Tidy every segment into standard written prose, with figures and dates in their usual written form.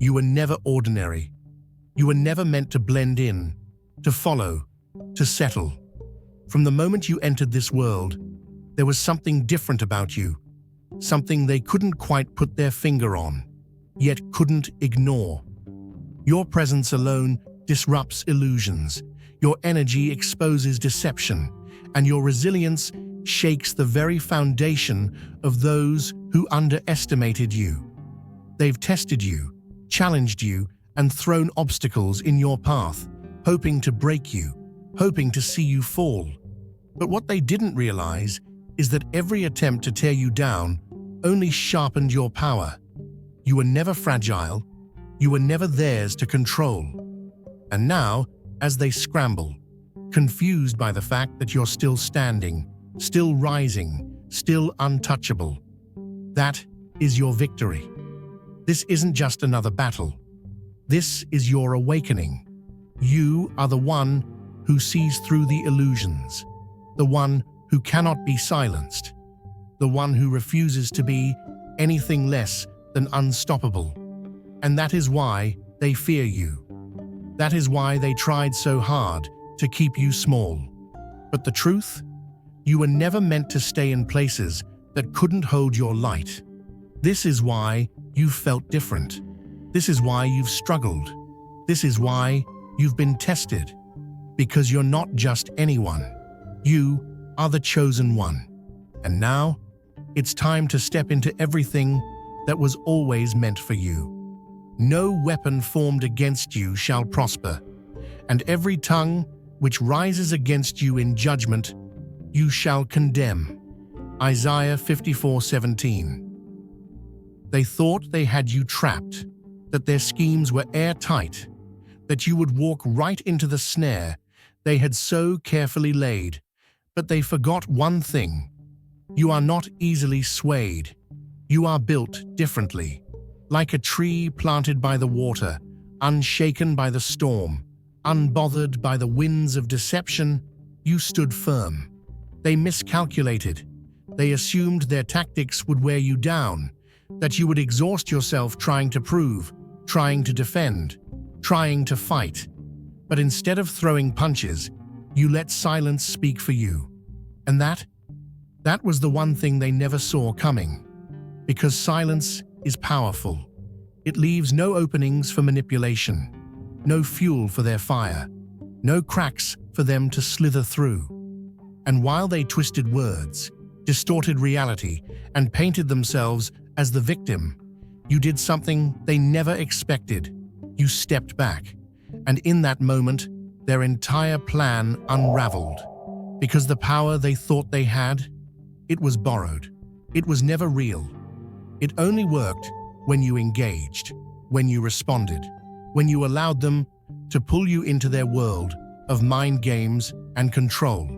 You were never ordinary. You were never meant to blend in, to follow, to settle. From the moment you entered this world, there was something different about you, something they couldn't quite put their finger on, yet couldn't ignore. Your presence alone disrupts illusions, your energy exposes deception, and your resilience shakes the very foundation of those who underestimated you. They've tested you, challenged you, and thrown obstacles in your path, hoping to break you, hoping to see you fall. But what they didn't realize is that every attempt to tear you down only sharpened your power. You were never fragile. You were never theirs to control. And now, as they scramble, confused by the fact that you're still standing, still rising, still untouchable, that is your victory. This isn't just another battle. This is your awakening. You are the one who sees through the illusions, the one who cannot be silenced, the one who refuses to be anything less than unstoppable. And that is why they fear you. That is why they tried so hard to keep you small. But the truth? You were never meant to stay in places that couldn't hold your light. This is why you've felt different. This is why you've struggled. This is why you've been tested. Because you're not just anyone. You are the chosen one. And now, it's time to step into everything that was always meant for you. No weapon formed against you shall prosper, and every tongue which rises against you in judgment, you shall condemn. Isaiah 54:17. They thought they had you trapped, that their schemes were airtight, that you would walk right into the snare they had so carefully laid. But they forgot one thing. You are not easily swayed. You are built differently. Like a tree planted by the water, unshaken by the storm, unbothered by the winds of deception, you stood firm. They miscalculated. They assumed their tactics would wear you down, that you would exhaust yourself trying to prove, trying to defend, trying to fight. But instead of throwing punches, you let silence speak for you. And that was the one thing they never saw coming. Because silence is powerful. It leaves no openings for manipulation, no fuel for their fire, no cracks for them to slither through. And while they twisted words, distorted reality, and painted themselves as the victim, you did something they never expected. You stepped back. And in that moment, their entire plan unraveled. Because the power they thought they had, it was borrowed. It was never real. It only worked when you engaged, when you responded, when you allowed them to pull you into their world of mind games and control.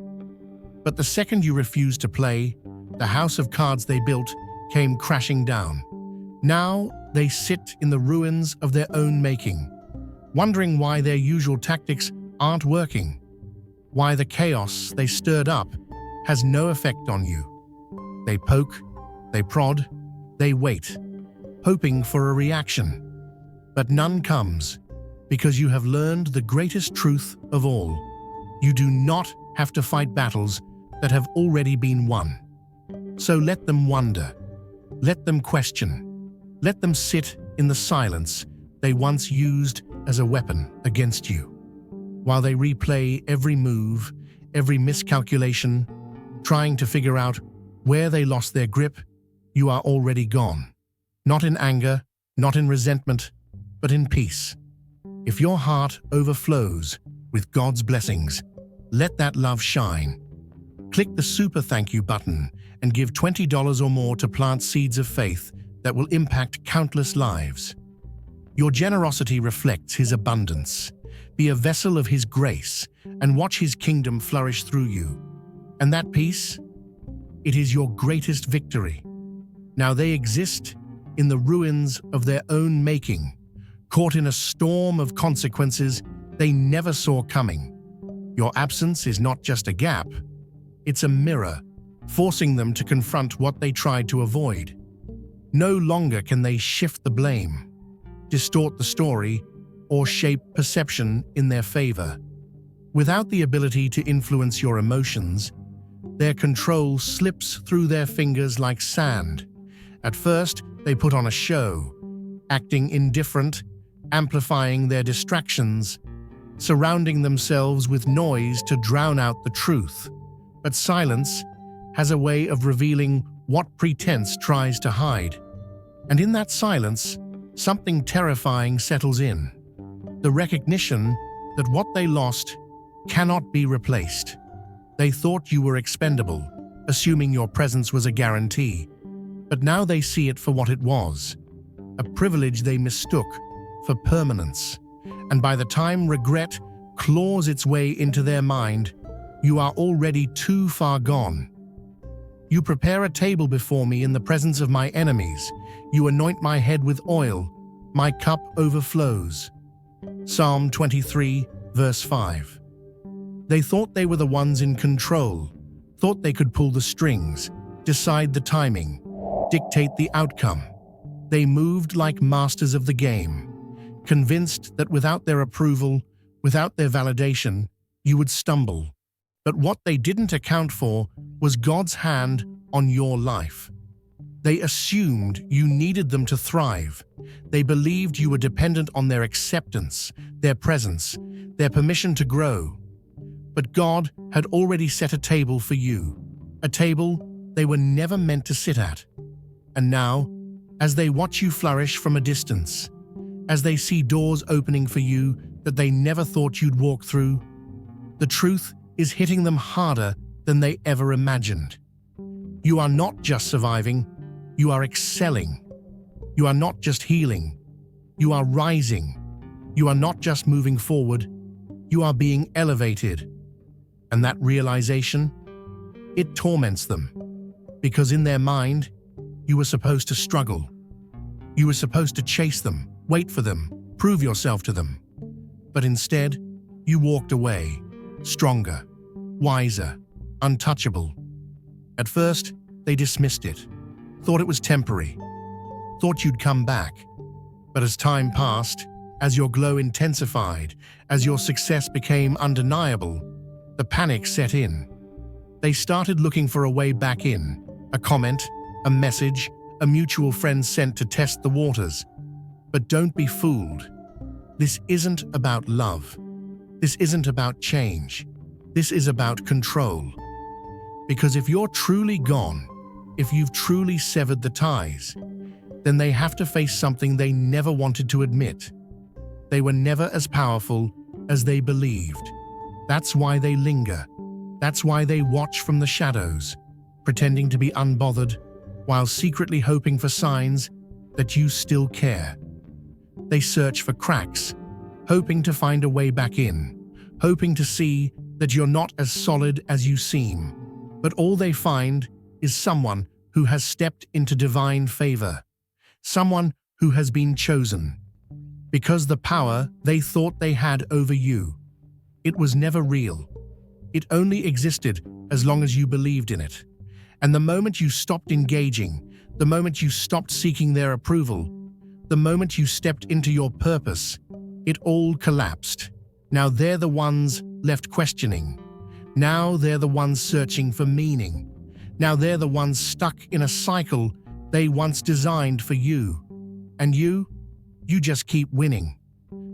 But the second you refused to play, the house of cards they built came crashing down. Now they sit in the ruins of their own making, wondering why their usual tactics aren't working, why the chaos they stirred up has no effect on you. They poke, they prod, they wait, hoping for a reaction. But none comes, because you have learned the greatest truth of all. You do not have to fight battles that have already been won. So let them wonder, let them question, let them sit in the silence they once used as a weapon against you. While they replay every move, every miscalculation, trying to figure out where they lost their grip, you are already gone. Not in anger, not in resentment, but in peace. If your heart overflows with God's blessings, let that love shine. Click the super thank you button and give $20 or more to plant seeds of faith that will impact countless lives. Your generosity reflects His abundance. Be a vessel of His grace and watch His kingdom flourish through you. And that peace? It is your greatest victory. Now they exist in the ruins of their own making, caught in a storm of consequences they never saw coming. Your absence is not just a gap, it's a mirror, forcing them to confront what they tried to avoid. No longer can they shift the blame, distort the story, or shape perception in their favor. Without the ability to influence your emotions, their control slips through their fingers like sand. At first, they put on a show, acting indifferent, amplifying their distractions, surrounding themselves with noise to drown out the truth. But silence has a way of revealing what pretense tries to hide. And in that silence, something terrifying settles in. The recognition that what they lost cannot be replaced. They thought you were expendable, assuming your presence was a guarantee. But now they see it for what it was, a privilege they mistook for permanence. And by the time regret claws its way into their mind, you are already too far gone. You prepare a table before me in the presence of my enemies. You anoint my head with oil. My cup overflows. Psalm 23, verse 5. They thought they were the ones in control, thought they could pull the strings, decide the timing, dictate the outcome. They moved like masters of the game, convinced that without their approval, without their validation, you would stumble. But what they didn't account for was God's hand on your life. They assumed you needed them to thrive. They believed you were dependent on their acceptance, their presence, their permission to grow. But God had already set a table for you, a table they were never meant to sit at. And now, as they watch you flourish from a distance, as they see doors opening for you that they never thought you'd walk through, the truth is hitting them harder than they ever imagined. You are not just surviving, you are excelling. You are not just healing, you are rising. You are not just moving forward, you are being elevated. And that realization, it torments them. Because in their mind, you were supposed to struggle. You were supposed to chase them, wait for them, prove yourself to them. But instead, you walked away, stronger, wiser, untouchable. At first, they dismissed it, thought it was temporary, thought you'd come back. But as time passed, as your glow intensified, as your success became undeniable, the panic set in. They started looking for a way back in, a comment, a message, a mutual friend sent to test the waters. But don't be fooled. This isn't about love. This isn't about change. This is about control. Because if you're truly gone, if you've truly severed the ties, then they have to face something they never wanted to admit. They were never as powerful as they believed. That's why they linger. That's why they watch from the shadows, pretending to be unbothered, while secretly hoping for signs that you still care. They search for cracks, hoping to find a way back in, hoping to see that you're not as solid as you seem. But all they find is someone who has stepped into divine favor, someone who has been chosen. Because the power they thought they had over you, it was never real. It only existed as long as you believed in it. And the moment you stopped engaging, the moment you stopped seeking their approval, the moment you stepped into your purpose, it all collapsed. Now they're the ones left questioning. Now they're the ones searching for meaning. Now they're the ones stuck in a cycle they once designed for you. And you just keep winning.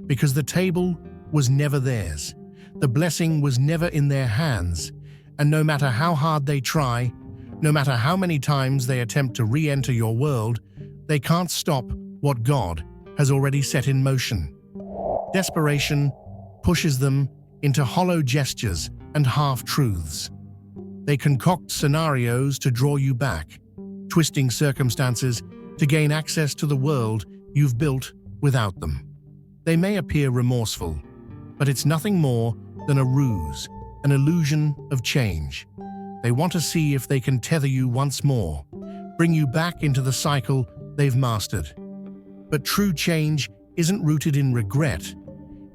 Because the table was never theirs. The blessing was never in their hands. And no matter how hard they try, no matter how many times they attempt to re-enter your world, they can't stop what God has already set in motion. Desperation pushes them into hollow gestures and half-truths. They concoct scenarios to draw you back, twisting circumstances to gain access to the world you've built without them. They may appear remorseful, but it's nothing more than a ruse, an illusion of change. They want to see if they can tether you once more, bring you back into the cycle they've mastered. But true change isn't rooted in regret.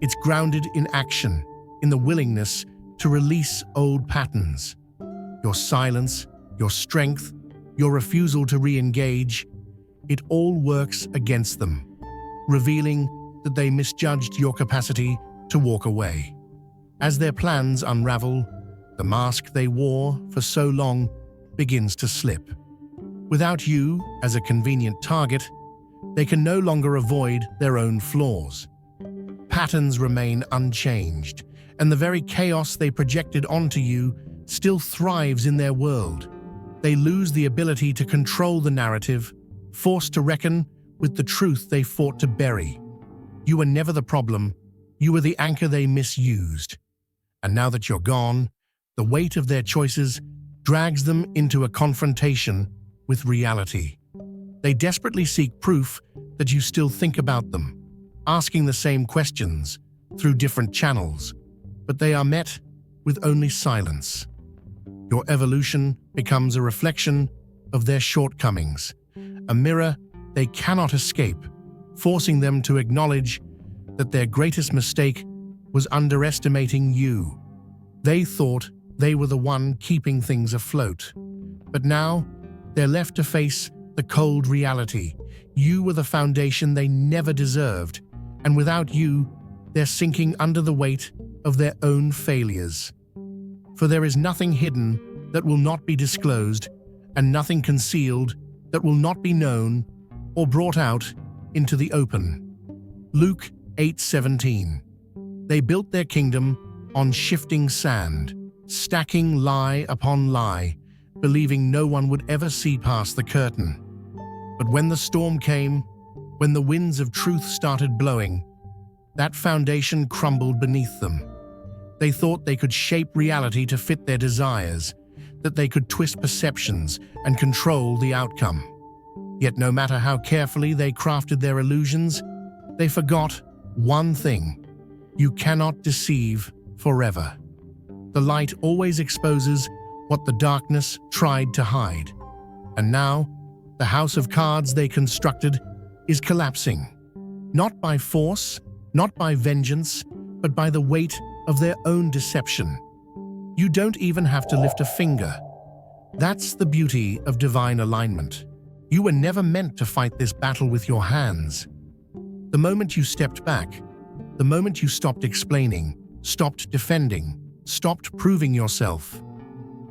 It's grounded in action, in the willingness to release old patterns. Your silence, your strength, your refusal to re-engage, it all works against them. revealing that they misjudged your capacity to walk away. As their plans unravel, the mask they wore for so long begins to slip. Without you as a convenient target, they can no longer avoid their own flaws. Patterns remain unchanged, and the very chaos they projected onto you still thrives in their world. They lose the ability to control the narrative, forced to reckon with the truth they fought to bury. You were never the problem, you were the anchor they misused. And now that you're gone, the weight of their choices drags them into a confrontation with reality. They desperately seek proof that you still think about them, asking the same questions through different channels, but they are met with only silence. Your evolution becomes a reflection of their shortcomings, a mirror they cannot escape, forcing them to acknowledge that their greatest mistake was underestimating you. They thought they were the one keeping things afloat, but now they're left to face the cold reality. You were the foundation they never deserved, and without you, they're sinking under the weight of their own failures. For there is nothing hidden that will not be disclosed, and nothing concealed that will not be known or brought out into the open. Luke 8:17. They built their kingdom on shifting sand, stacking lie upon lie, believing no one would ever see past the curtain. But when the storm came, when the winds of truth started blowing, that foundation crumbled beneath them. They thought they could shape reality to fit their desires, that they could twist perceptions and control the outcome. Yet no matter how carefully they crafted their illusions, they forgot one thing: you cannot deceive forever. The light always exposes what the darkness tried to hide. And now, the house of cards they constructed is collapsing. Not by force, not by vengeance, but by the weight of their own deception. You don't even have to lift a finger. That's the beauty of divine alignment. You were never meant to fight this battle with your hands. The moment you stepped back, the moment you stopped explaining, stopped defending, stopped proving yourself,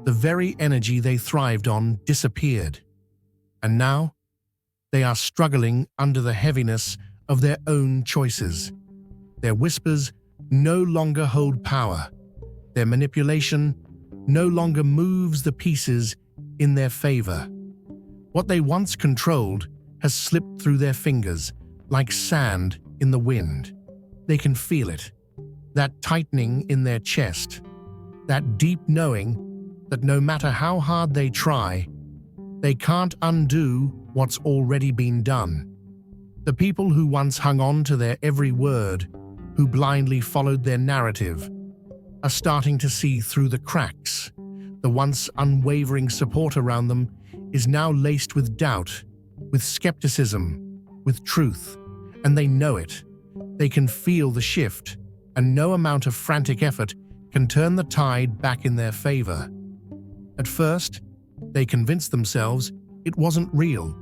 the very energy they thrived on disappeared. And now, they are struggling under the heaviness of their own choices. Their whispers no longer hold power. Their manipulation no longer moves the pieces in their favor. What they once controlled has slipped through their fingers like sand in the wind. They can feel it, that tightening in their chest, that deep knowing that no matter how hard they try, they can't undo what's already been done. The people who once hung on to their every word, who blindly followed their narrative, are starting to see through the cracks. The once unwavering support around them is now laced with doubt, with skepticism, with truth, and they know it. They can feel the shift, and no amount of frantic effort can turn the tide back in their favor. At first, they convinced themselves it wasn't real,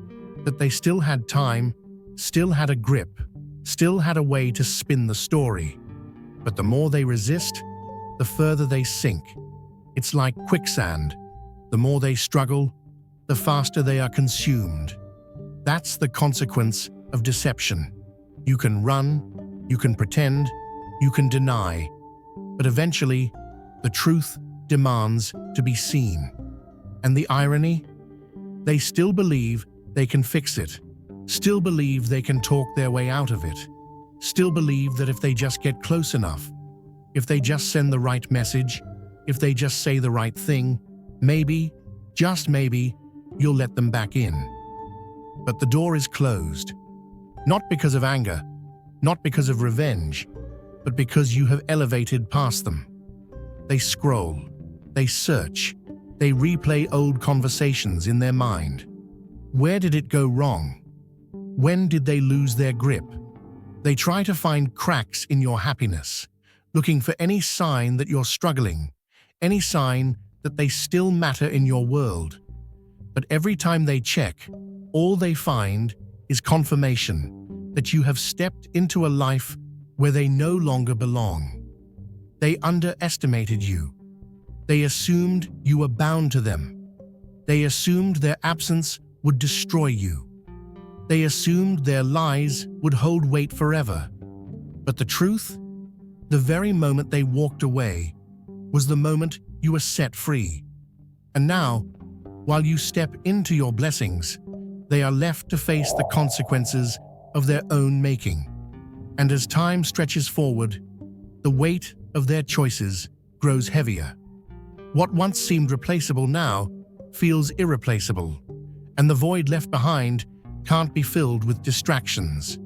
that they still had time, still had a grip, still had a way to spin the story. But the more they resist, the further they sink. It's like quicksand. The more they struggle, the faster they are consumed. That's the consequence of deception. You can run, you can pretend, you can deny, but eventually, the truth demands to be seen. And the irony? They still believe they can fix it, still believe they can talk their way out of it, still believe that if they just get close enough, if they just send the right message, if they just say the right thing, maybe, just maybe, you'll let them back in. But the door is closed, not because of anger, not because of revenge, but because you have elevated past them. They scroll, they search, they replay old conversations in their mind. Where did it go wrong? When did they lose their grip? They try to find cracks in your happiness, looking for any sign that you're struggling, any sign that they still matter in your world. But every time they check, all they find is confirmation that you have stepped into a life where they no longer belong. They underestimated you. They assumed you were bound to them. They assumed their absence would destroy you. They assumed their lies would hold weight forever. But the truth, the very moment they walked away, was the moment you were set free. And now, while you step into your blessings, they are left to face the consequences of their own making. And as time stretches forward, the weight of their choices grows heavier. What once seemed replaceable now feels irreplaceable, and the void left behind can't be filled with distractions.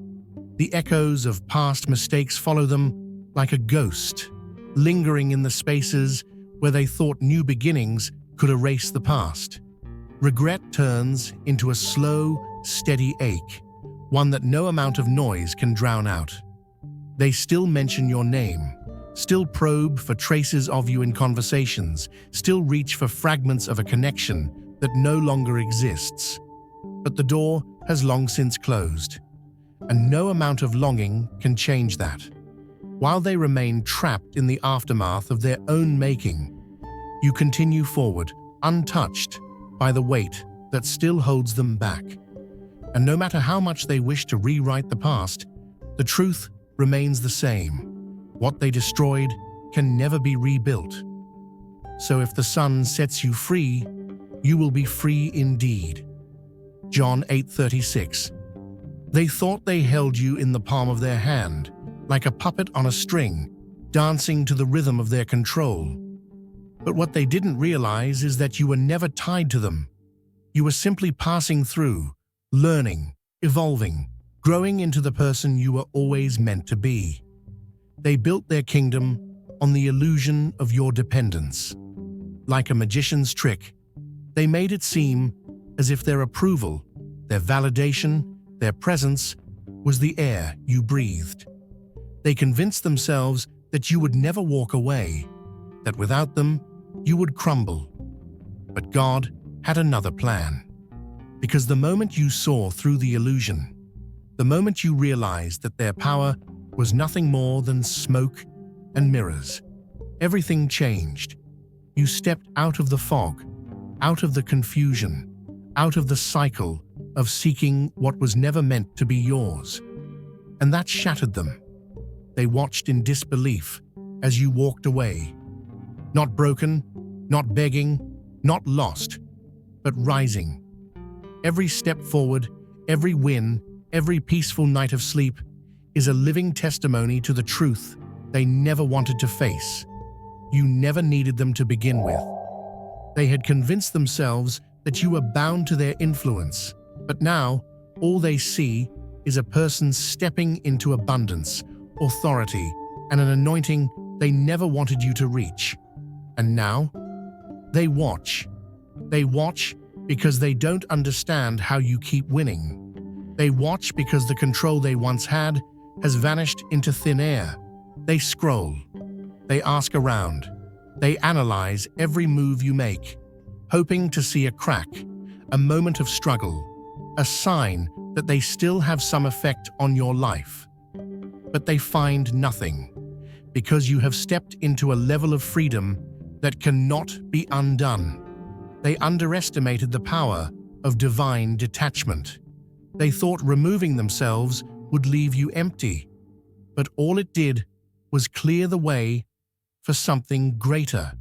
The echoes of past mistakes follow them like a ghost, lingering in the spaces where they thought new beginnings could erase the past. Regret turns into a slow, steady ache, one that no amount of noise can drown out. They still mention your name, still probe for traces of you in conversations, still reach for fragments of a connection that no longer exists. But the door has long since closed, and no amount of longing can change that. While they remain trapped in the aftermath of their own making, you continue forward, untouched by the weight that still holds them back. And no matter how much they wish to rewrite the past, the truth remains the same. What they destroyed can never be rebuilt. So if the sun sets you free, you will be free indeed. John 8:36. They thought they held you in the palm of their hand, like a puppet on a string, dancing to the rhythm of their control. But what they didn't realize is that you were never tied to them. You were simply passing through, learning, evolving, growing into the person you were always meant to be. They built their kingdom on the illusion of your dependence. Like a magician's trick, they made it seem as if their approval, their validation, their presence was the air you breathed. They convinced themselves that you would never walk away, that without them, you would crumble. But God had another plan. Because the moment you saw through the illusion, the moment you realized that their power was nothing more than smoke and mirrors, everything changed. You stepped out of the fog, out of the confusion, out of the cycle of seeking what was never meant to be yours. And that shattered them. They watched in disbelief as you walked away. Not broken, not begging, not lost, but rising. Every step forward, every win, every peaceful night of sleep is a living testimony to the truth they never wanted to face. You never needed them to begin with. They had convinced themselves that you were bound to their influence, but now all they see is a person stepping into abundance, authority, and an anointing they never wanted you to reach. And now, they watch. They watch because they don't understand how you keep winning. They watch because the control they once had has vanished into thin air. They scroll. They ask around. They analyze every move you make, hoping to see a crack, a moment of struggle, a sign that they still have some effect on your life. But they find nothing, because you have stepped into a level of freedom that cannot be undone. They underestimated the power of divine detachment. They thought removing themselves would leave you empty, but all it did was clear the way for something greater.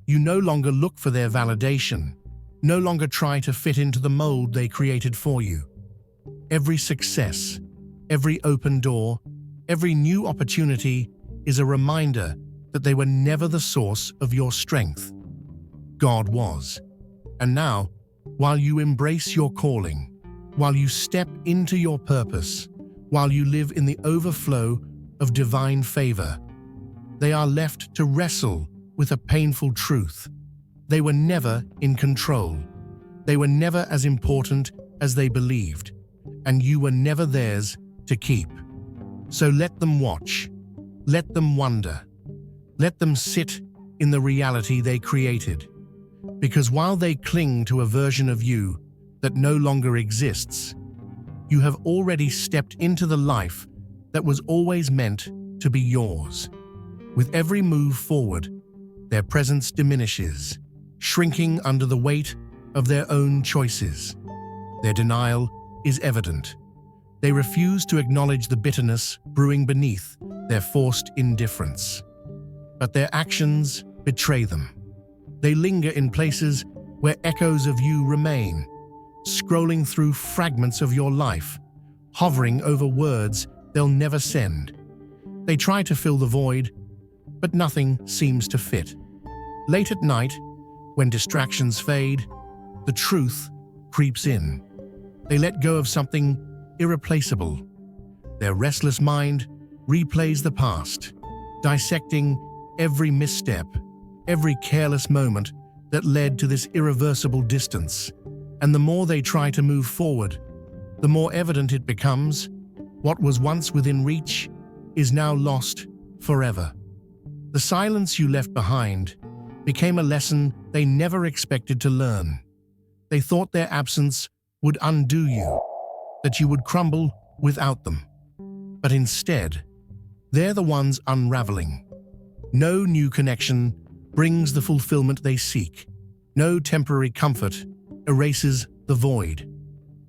You no longer look for their validation, no longer try to fit into the mold they created for you. Every success, every open door, every new opportunity is a reminder that they were never the source of your strength. God was. And now, while you embrace your calling, while you step into your purpose, while you live in the overflow of divine favor, they are left to wrestle with a painful truth. They were never in control. They were never as important as they believed, and you were never theirs to keep. So let them watch. Let them wonder. Let them sit in the reality they created. Because while they cling to a version of you that no longer exists, you have already stepped into the life that was always meant to be yours. With every move forward, their presence diminishes, shrinking under the weight of their own choices. Their denial is evident. They refuse to acknowledge the bitterness brewing beneath their forced indifference. But their actions betray them. They linger in places where echoes of you remain, scrolling through fragments of your life, hovering over words they'll never send. They try to fill the void, but nothing seems to fit. Late at night, when distractions fade, the truth creeps in. They let go of something irreplaceable. Their restless mind replays the past, dissecting every misstep, every careless moment that led to this irreversible distance. And the more they try to move forward, the more evident it becomes what was once within reach is now lost forever. The silence you left behind became a lesson they never expected to learn. They thought their absence would undo you, that you would crumble without them. But instead, they're the ones unraveling. No new connection brings the fulfillment they seek. No temporary comfort erases the void.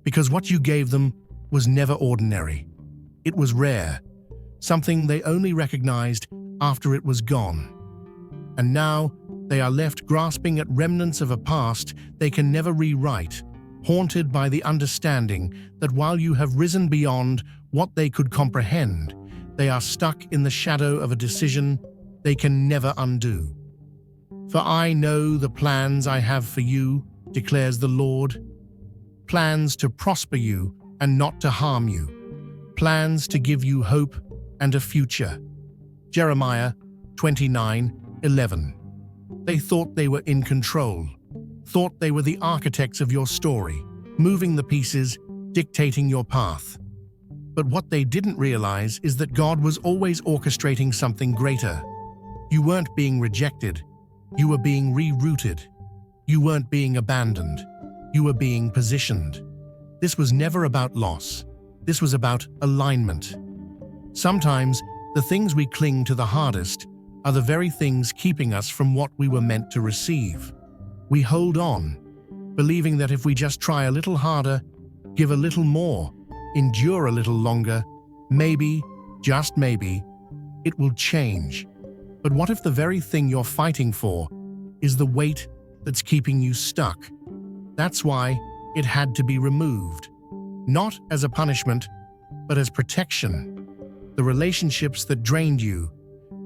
Because what you gave them was never ordinary. It was rare, something they only recognized after it was gone. And now, they are left grasping at remnants of a past they can never rewrite, haunted by the understanding that while you have risen beyond what they could comprehend, they are stuck in the shadow of a decision they can never undo. For I know the plans I have for you, declares the Lord. Plans to prosper you and not to harm you. Plans to give you hope and a future. Jeremiah 29:11. They thought they were in control, thought they were the architects of your story, moving the pieces, dictating your path. But what they didn't realize is that God was always orchestrating something greater. You weren't being rejected, you were being rerouted. You weren't being abandoned, you were being positioned. This was never about loss, this was about alignment. Sometimes, the things we cling to the hardest are the very things keeping us from what we were meant to receive. We hold on, believing that if we just try a little harder, give a little more, endure a little longer, maybe, just maybe, it will change. But what if the very thing you're fighting for is the weight that's keeping you stuck? That's why it had to be removed. Not as a punishment, but as protection. The relationships that drained you,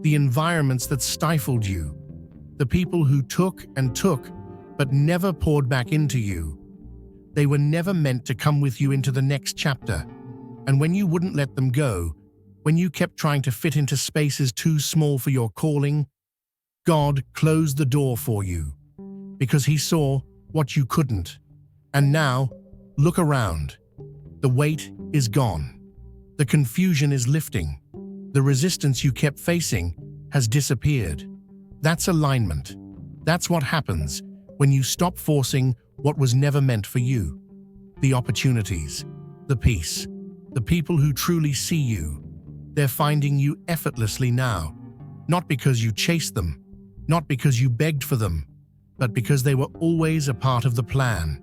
the environments that stifled you, the people who took and took but never poured back into you. They were never meant to come with you into the next chapter. And when you wouldn't let them go, when you kept trying to fit into spaces too small for your calling, God closed the door for you because He saw what you couldn't. And now, look around. The weight is gone. The confusion is lifting. The resistance you kept facing has disappeared. That's alignment. That's what happens when you stop forcing what was never meant for you. The opportunities, the peace, the people who truly see you, they're finding you effortlessly now. Not because you chased them, not because you begged for them, but because they were always a part of the plan.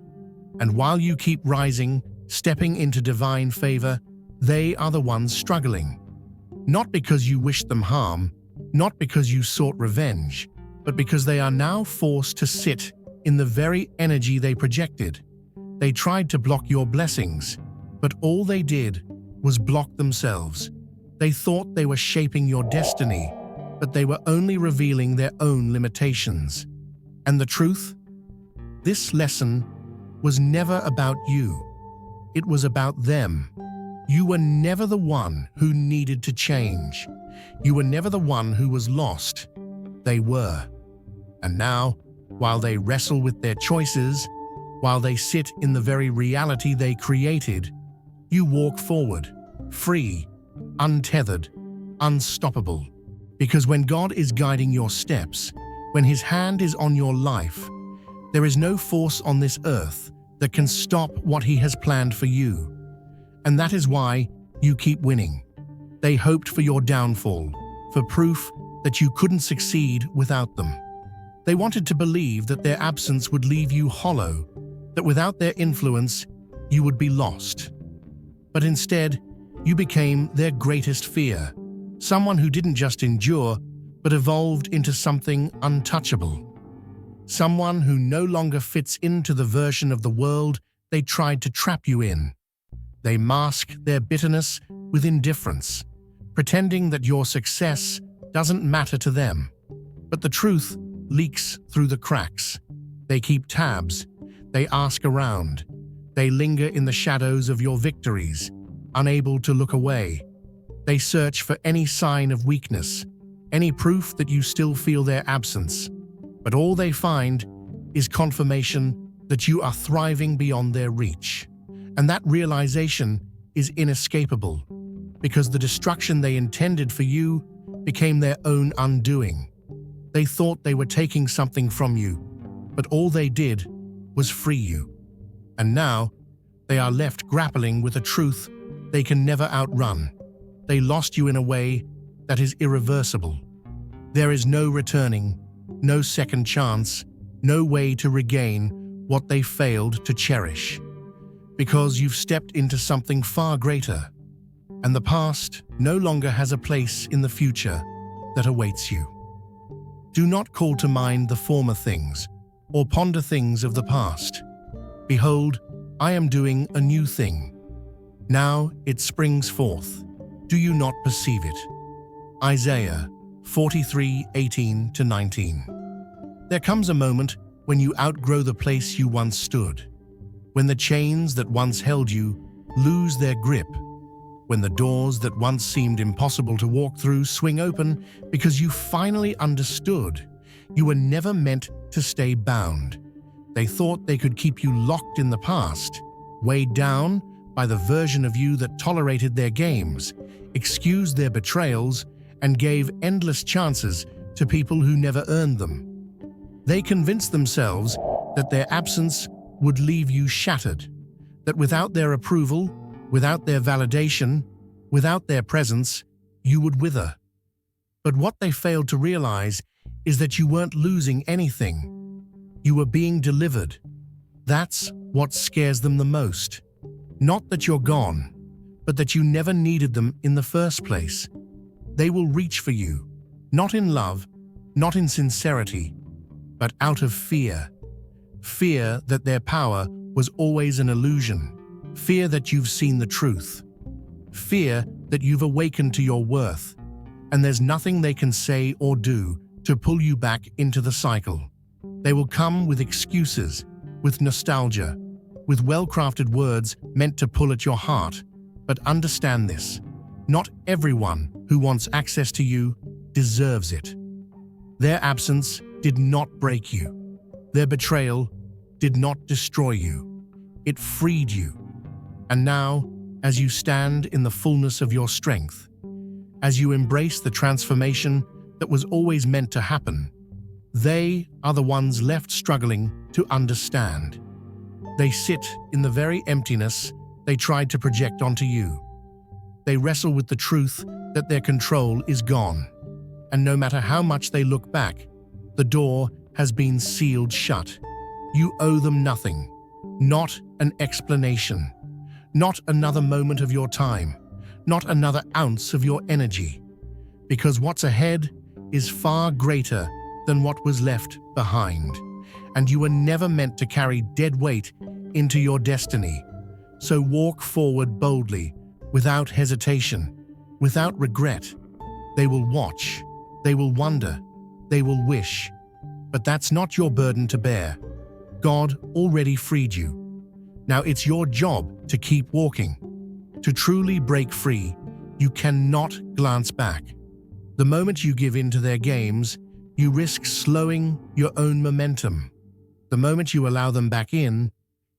And while you keep rising, stepping into divine favor, they are the ones struggling. Not because you wished them harm, not because you sought revenge, but because they are now forced to sit in the very energy they projected. They tried to block your blessings, but all they did was block themselves. They thought they were shaping your destiny, but they were only revealing their own limitations. And the truth? This lesson was never about you. It was about them. You were never the one who needed to change. You were never the one who was lost. They were. And now, while they wrestle with their choices, while they sit in the very reality they created, you walk forward, free, untethered, unstoppable. Because when God is guiding your steps, when His hand is on your life, there is no force on this earth that can stop what He has planned for you. And that is why you keep winning. They hoped for your downfall, for proof that you couldn't succeed without them. They wanted to believe that their absence would leave you hollow, that without their influence, you would be lost. But instead, you became their greatest fear, someone who didn't just endure, but evolved into something untouchable. Someone who no longer fits into the version of the world they tried to trap you in. They mask their bitterness with indifference, pretending that your success doesn't matter to them. But the truth leaks through the cracks. They keep tabs, they ask around, they linger in the shadows of your victories, unable to look away. They search for any sign of weakness, any proof that you still feel their absence. But all they find is confirmation that you are thriving beyond their reach. And that realization is inescapable, because the destruction they intended for you became their own undoing. They thought they were taking something from you, but all they did was free you. And now, they are left grappling with a truth they can never outrun. They lost you in a way that is irreversible. There is no returning, no second chance, no way to regain what they failed to cherish. Because you've stepped into something far greater, and the past no longer has a place in the future that awaits you. Do not call to mind the former things, or ponder things of the past. Behold, I am doing a new thing. Now it springs forth. Do you not perceive it? Isaiah 43:18-19. There comes a moment when you outgrow the place you once stood, when the chains that once held you lose their grip, when the doors that once seemed impossible to walk through swing open because you finally understood you were never meant to stay bound. They thought they could keep you locked in the past, weighed down by the version of you that tolerated their games, excused their betrayals, and gave endless chances to people who never earned them. They convinced themselves that their absence would leave you shattered, that without their approval, without their validation, without their presence, you would wither. But what they failed to realize is that you weren't losing anything. You were being delivered. That's what scares them the most. Not that you're gone, but that you never needed them in the first place. They will reach for you, not in love, not in sincerity, but out of fear. Fear that their power was always an illusion. Fear that you've seen the truth. Fear that you've awakened to your worth, and there's nothing they can say or do to pull you back into the cycle. They will come with excuses, with nostalgia, with well-crafted words meant to pull at your heart. But understand this, not everyone who wants access to you deserves it. Their absence did not break you. Their betrayal did not destroy you. It freed you. And now, as you stand in the fullness of your strength, as you embrace the transformation that was always meant to happen, they are the ones left struggling to understand. They sit in the very emptiness they tried to project onto you. They wrestle with the truth that their control is gone. And no matter how much they look back, the door has been sealed shut. You owe them nothing, not an explanation, not another moment of your time, not another ounce of your energy, because what's ahead is far greater than what was left behind, and you were never meant to carry dead weight into your destiny. So walk forward boldly, without hesitation, without regret. They will watch, they will wonder, they will wish, but that's not your burden to bear. God already freed you. Now it's your job to keep walking. To truly break free, you cannot glance back. The moment you give in to their games, you risk slowing your own momentum. The moment you allow them back in,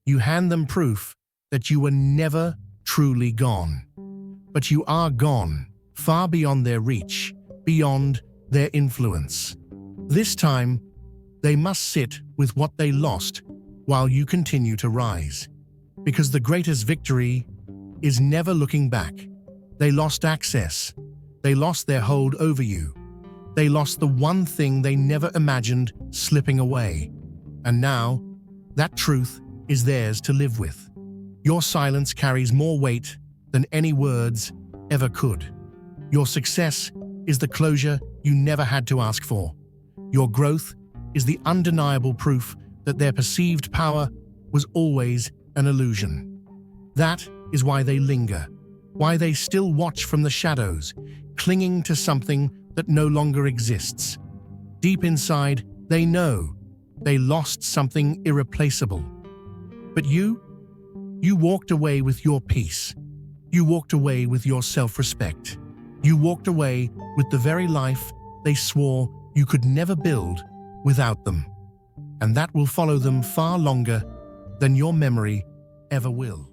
you hand them proof that you were never truly gone. But you are gone, far beyond their reach, beyond their influence. This time, they must sit with what they lost while you continue to rise. Because the greatest victory is never looking back. They lost access. They lost their hold over you. They lost the one thing they never imagined slipping away. And now, that truth is theirs to live with. Your silence carries more weight than any words ever could. Your success is the closure you never had to ask for. Your growth is the undeniable proof that their perceived power was always an illusion. That is why they linger, why they still watch from the shadows, clinging to something that no longer exists. Deep inside, they know they lost something irreplaceable. But you walked away with your peace. You walked away with your self-respect. You walked away with the very life they swore you could never build without them. And that will follow them far longer than your memory ever will.